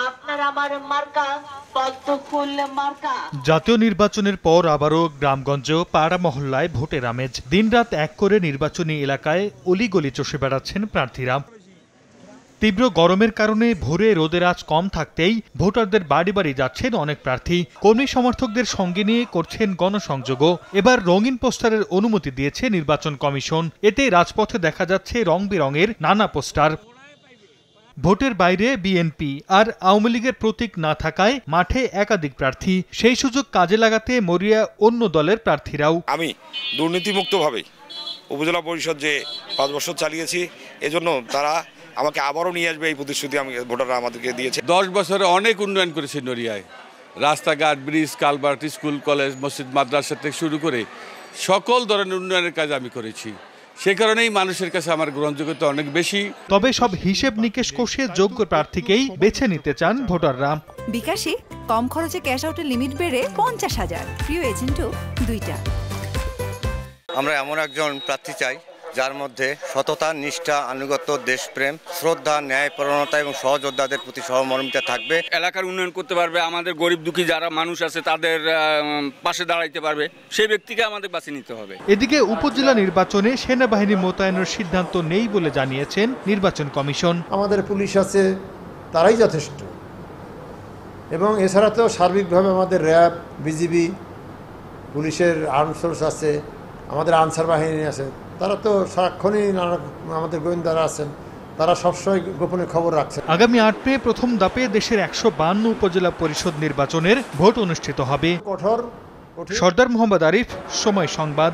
আপনার আমার মার্কা পদ্ম ফুল মার্কা। জাতীয় নির্বাচনের পর আবারও গ্রামগঞ্জেও পাড়া মহল্লায় ভোটের আমেজ। দিনরাত এক করে নির্বাচনী এলাকায় অলিগলি চষে বেড়াচ্ছেন প্রার্থীরা। তীব্র গরমের কারণে ভোরে রোদের আঁচ কম থাকতেই ভোটারদের বাড়ি বাড়ি যাচ্ছেন অনেক প্রার্থী। কর্মী সমর্থকদের সঙ্গে নিয়ে করছেন গণসংযোগও। এবার রঙিন পোস্টারের অনুমতি দিয়েছে নির্বাচন কমিশন। এতে রাজপথে দেখা যাচ্ছে রং বেরঙের নানা পোস্টার। ভোটের বাইরে বিএনপি আর আওয়ামী লীগের প্রতীক না থাকায় মাঠে একাধিক প্রার্থী। সেই সুযোগ কাজে লাগাতে মরিয়া অন্য দলের প্রার্থীরাও। আমি দুর্নীতিমুক্তভাবে উপজেলা পরিষদ যে 5 বছর চালিয়েছি, এজন্য তারা আমাকে আবারও নিয়ে আসবে এই প্রতিশ্রুতি ভোটাররা আমাদেরকে দিয়েছে। 10 বছরে অনেক উন্নয়ন করেছে নড়িয়ায়। রাস্তাঘাট, ব্রিজ, কালভার্ট, স্কুল, কলেজ, মসজিদ, মাদ্রাসা থেকে শুরু করে সকল ধরনের উন্নয়নের কাজ আমি করেছি। সে কারণেই মানুষের কাছে আমার গ্রহণযোগ্যতা অনেক বেশি। তবে সব হিসেব নিকেশ কষে যোগ্য প্রার্থীকেই বেছে নিতে চান ভোটাররা। বিকাশে কম খরচে ক্যাশ আউটের লিমিট বেড়ে 50,000, প্রিয় এজেন্টও 2টা। আমরা এমন একজন প্রার্থী চাই যার মধ্যে সততা, নিষ্ঠা, আনুগত্য, দেশপ্রেম, শ্রদ্ধা, ন্যায়পরায়ণতা এবং সহযোদ্ধাদের প্রতি সহমর্মিতা থাকবে। এলাকার উন্নয়ন করতে পারবে, আমাদের গরিব দুঃখী যারা মানুষ আছে তাদের পাশে দাঁড়াইতে পারবে, সেই ব্যক্তিকে আমাদের বাছে নিতে হবে। এদিকে উপজেলা নির্বাচনে সেনাবাহিনী মোতায়েনের সিদ্ধান্ত নেই বলে জানিয়েছেন নির্বাচন কমিশন। আমাদের পুলিশ আছে, তারাই যথেষ্ট। এবং এছাড়া তো সার্বিকভাবে আমাদের র্যাব, বিজিবি, পুলিশের আর্ম ফোর্স আছে, আমাদের আনসার বাহিনী আছে। তারা তো সারাক্ষণই আমাদের গোয়েন্দারা আছেন, তারা সবসময় গোপনে খবর রাখছেন। আগামী 8 মে প্রথম ধাপে দেশের 152 উপজেলা পরিষদ নির্বাচনের ভোট অনুষ্ঠিত হবে। কঠোর। সর্দার মোহাম্মদ আরিফ, সময় সংবাদ।